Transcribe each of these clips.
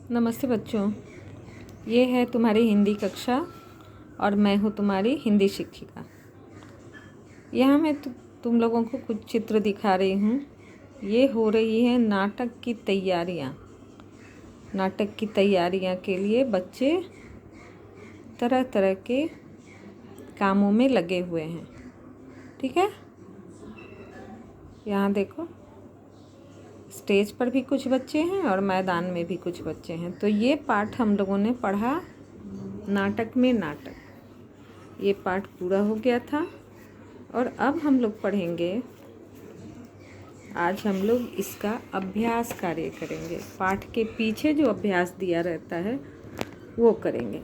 नमस्ते बच्चों, ये है तुम्हारी हिंदी कक्षा और मैं हूँ तुम्हारी हिंदी शिक्षिका। यहाँ मैं तुम लोगों को कुछ चित्र दिखा रही हूँ। ये हो रही है नाटक की तैयारियाँ। नाटक की तैयारियाँ के लिए बच्चे तरह तरह के कामों में लगे हुए हैं। ठीक है, यहाँ देखो, स्टेज पर भी कुछ बच्चे हैं और मैदान में भी कुछ बच्चे हैं। तो ये पाठ हम लोगों ने पढ़ा, नाटक में नाटक। ये पाठ पूरा हो गया था और अब हम लोग पढ़ेंगे, आज हम लोग इसका अभ्यास कार्य करेंगे। पाठ के पीछे जो अभ्यास दिया रहता है वो करेंगे।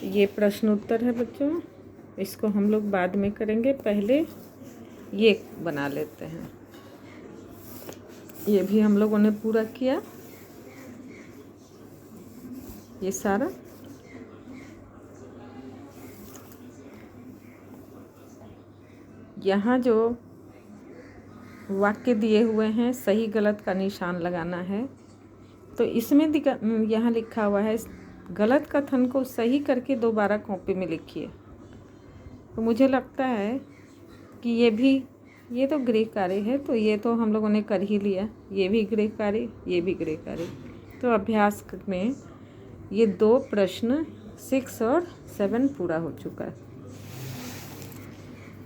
ये प्रश्न उत्तर है बच्चों, इसको हम लोग बाद में करेंगे, पहले ये बना लेते हैं। ये भी हम लोगों ने पूरा किया, ये सारा। यहाँ जो वाक्य दिए हुए हैं सही गलत का निशान लगाना है। तो इसमें यहाँ लिखा हुआ है, गलत कथन को सही करके दोबारा कॉपी में लिखिए। तो मुझे लगता है कि ये तो गृह कार्य है, तो ये तो हम लोगों ने कर ही लिया। ये भी गृह कार्य, ये भी गृह कार्य। तो अभ्यास में ये 2 प्रश्न 6 और 7 पूरा हो चुका है।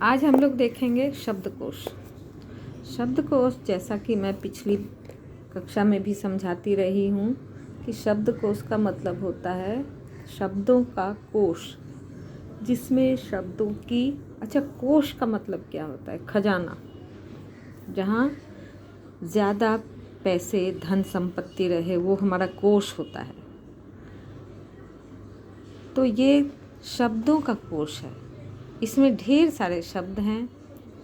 आज हम लोग देखेंगे शब्दकोश। शब्दकोश, जैसा कि मैं पिछली कक्षा में भी समझाती रही हूँ कि शब्दकोश का मतलब होता है शब्दों का कोश, जिसमें शब्दों की कोश का मतलब क्या होता है? खजाना, जहाँ ज़्यादा पैसे धन संपत्ति रहे वो हमारा कोश होता है। तो ये शब्दों का कोश है, इसमें ढेर सारे शब्द हैं,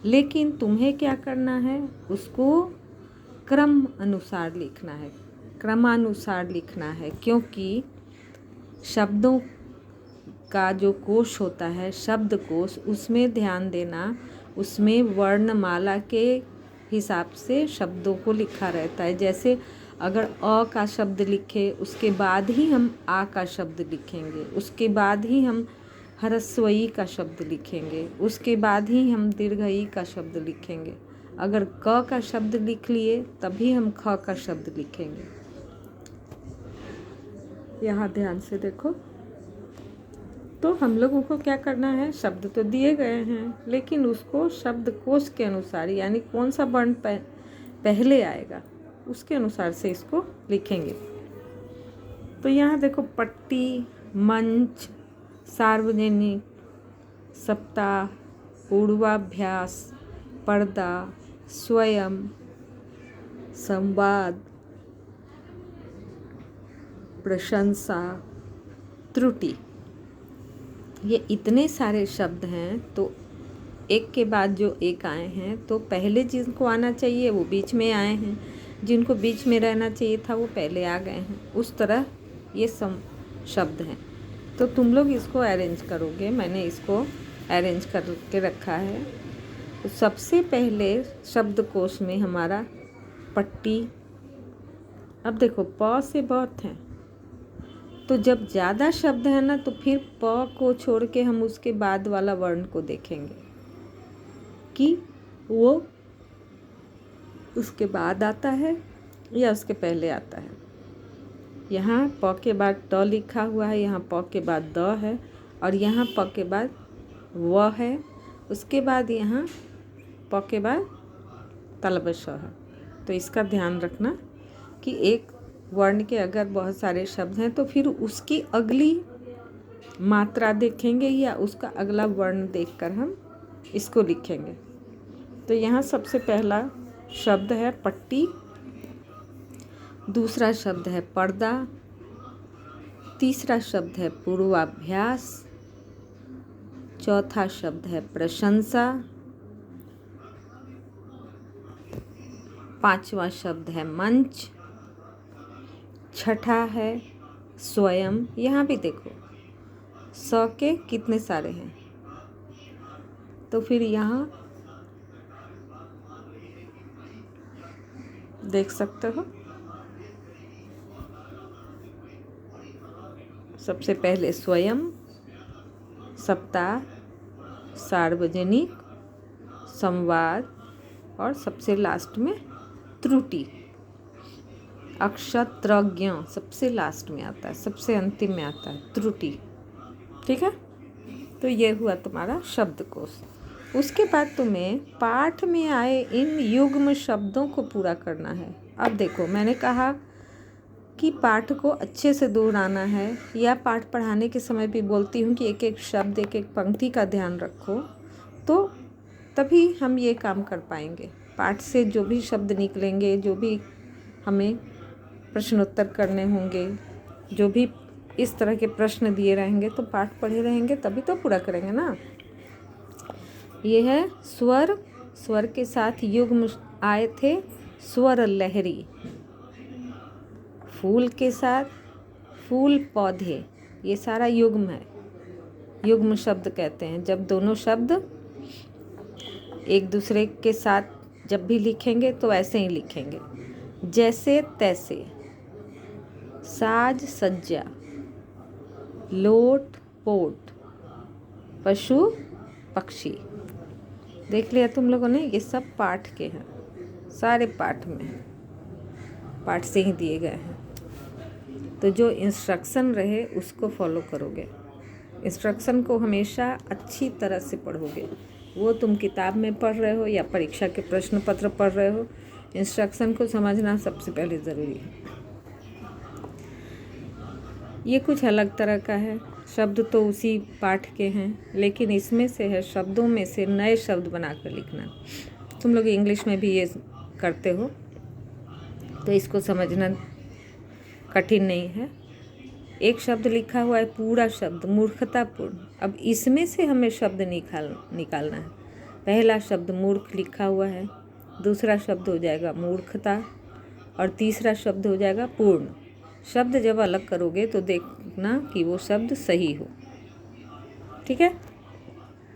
लेकिन तुम्हें क्या करना है, उसको क्रम अनुसार लिखना है, क्रमानुसार लिखना है। क्योंकि शब्दों का जो कोश होता है, शब्दकोश, उसमें ध्यान देना, उसमें वर्णमाला के हिसाब से शब्दों को लिखा रहता है। जैसे अगर अ का शब्द लिखे, उसके बाद ही हम आ का शब्द लिखेंगे, उसके बाद ही हम ह्रस्व ई का शब्द लिखेंगे, उसके बाद ही हम दीर्घ ई का शब्द लिखेंगे। अगर क का शब्द लिख लिए तभी हम ख का शब्द लिखेंगे। यहाँ ध्यान से देखो। तो हम लोगों को क्या करना है, शब्द तो दिए गए हैं, लेकिन उसको शब्दकोश के अनुसार, यानी कौन सा वर्ण पहले आएगा उसके अनुसार से इसको लिखेंगे। तो यहाँ देखो, पट्टी, मंच, सार्वजनिक, सप्ताह, पूर्वाभ्यास, पर्दा, स्वयं, संवाद, प्रशंसा, त्रुटि, ये इतने सारे शब्द हैं। तो एक के बाद जो एक आए हैं, तो पहले जिनको आना चाहिए वो बीच में आए हैं, जिनको बीच में रहना चाहिए था वो पहले आ गए हैं। उस तरह ये शब्द हैं। तो तुम लोग इसको अरेंज करोगे, मैंने इसको अरेंज करके रखा है। तो सबसे पहले शब्दकोश में हमारा पट्टी। अब देखो, प से बहुत हैं, तो जब ज़्यादा शब्द है ना, तो फिर प को छोड़ के हम उसके बाद वाला वर्ण को देखेंगे कि वो उसके बाद आता है या उसके पहले आता है। यहाँ प के बाद ट लिखा हुआ है, यहाँ प के बाद द है, और यहाँ प के बाद व है, उसके बाद यहाँ प के बाद तलवश है। तो इसका ध्यान रखना कि एक वर्ण के अगर बहुत सारे शब्द हैं तो फिर उसकी अगली मात्रा देखेंगे या उसका अगला वर्ण देखकर हम इसको लिखेंगे। तो यहाँ सबसे पहला शब्द है पट्टी, दूसरा शब्द है पर्दा, तीसरा शब्द है पूर्वाभ्यास, चौथा शब्द है प्रशंसा, पांचवा शब्द है मंच, छठा है स्वयं। यहाँ भी देखो, स के कितने सारे हैं, तो फिर यहाँ देख सकते हो सबसे पहले स्वयं, सप्ताह, सार्वजनिक, संवाद और सबसे लास्ट में त्रुटि। अक्षत्रज्ञ सबसे लास्ट में आता है, सबसे अंतिम में आता है त्रुटि। ठीक है, तो ये हुआ तुम्हारा शब्दकोश। उसके बाद तुम्हें पाठ में आए इन युग्म शब्दों को पूरा करना है। अब देखो, मैंने कहा कि पाठ को अच्छे से दोहराना है, या पाठ पढ़ाने के समय भी बोलती हूँ कि एक एक शब्द, एक एक पंक्ति का ध्यान रखो, तो तभी हम ये काम कर पाएंगे। पाठ से जो भी शब्द निकलेंगे, जो भी हमें प्रश्नोत्तर करने होंगे, जो भी इस तरह के प्रश्न दिए रहेंगे, तो पाठ पढ़े रहेंगे तभी तो पूरा करेंगे ना। ये है स्वर, स्वर के साथ युग्म आए थे, स्वर लहरी। फूल के साथ फूल पौधे, ये सारा युग्म है, युग्म शब्द कहते हैं। जब दोनों शब्द एक दूसरे के साथ जब भी लिखेंगे तो ऐसे ही लिखेंगे, जैसे तैसे, साज सज्जा, लोट पोट, पशु पक्षी। देख लिया तुम लोगों ने, ये सब पाठ के हैं, सारे पाठ में हैं, पाठ से ही दिए गए हैं। तो जो इंस्ट्रक्शन रहे उसको फॉलो करोगे, इंस्ट्रक्शन को हमेशा अच्छी तरह से पढ़ोगे। वो तुम किताब में पढ़ रहे हो या परीक्षा के प्रश्न पत्र पढ़ रहे हो, इंस्ट्रक्शन को समझना सबसे पहले ज़रूरी है। ये कुछ अलग तरह का है, शब्द तो उसी पाठ के हैं, लेकिन इसमें से है शब्दों में से नए शब्द बनाकर लिखना। तुम लोग इंग्लिश में भी ये करते हो, तो इसको समझना कठिन नहीं है। एक शब्द लिखा हुआ है, पूरा शब्द मूर्खतापूर्ण। अब इसमें से हमें शब्द निकालना है। पहला शब्द मूर्ख लिखा हुआ है, दूसरा शब्द हो जाएगा मूर्खता, और तीसरा शब्द हो जाएगा पूर्ण। शब्द जब अलग करोगे तो देखना कि वो शब्द सही हो। ठीक है।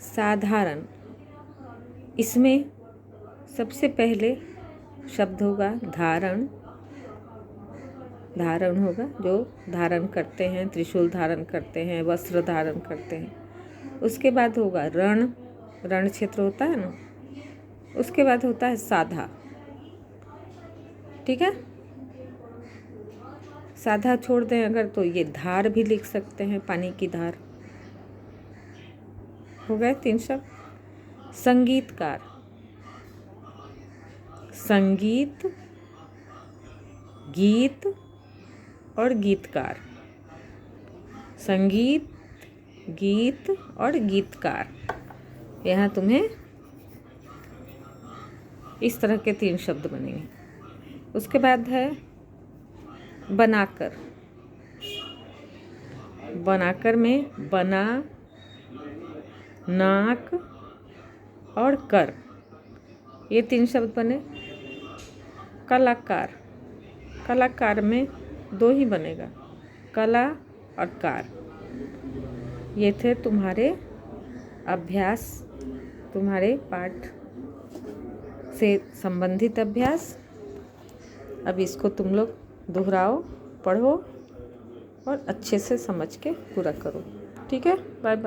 साधारण, इसमें सबसे पहले शब्द होगा धारण। धारण होगा, जो धारण करते हैं, त्रिशूल धारण करते हैं, वस्त्र धारण करते हैं। उसके बाद होगा रण, रण क्षेत्र होता है ना। उसके बाद होता है साधा। ठीक है, साधा छोड़ दें अगर तो ये धार भी लिख सकते हैं, पानी की धार। हो गए 3 शब्द। संगीतकार, संगीत, गीत और गीतकार। संगीत, गीत और गीतकार, यहाँ तुम्हें इस तरह के 3 शब्द बनेंगे। उसके बाद है बनाकर। बनाकर में बना, नाक और कर, ये 3 शब्द बने। कलाकार, कलाकार में 2 ही बनेगा, कला और कार। ये थे तुम्हारे अभ्यास, तुम्हारे पाठ से संबंधित अभ्यास। अब इसको तुम लोग दोहराओ, पढ़ो और अच्छे से समझ के पूरा करो। ठीक है, बाय बाय।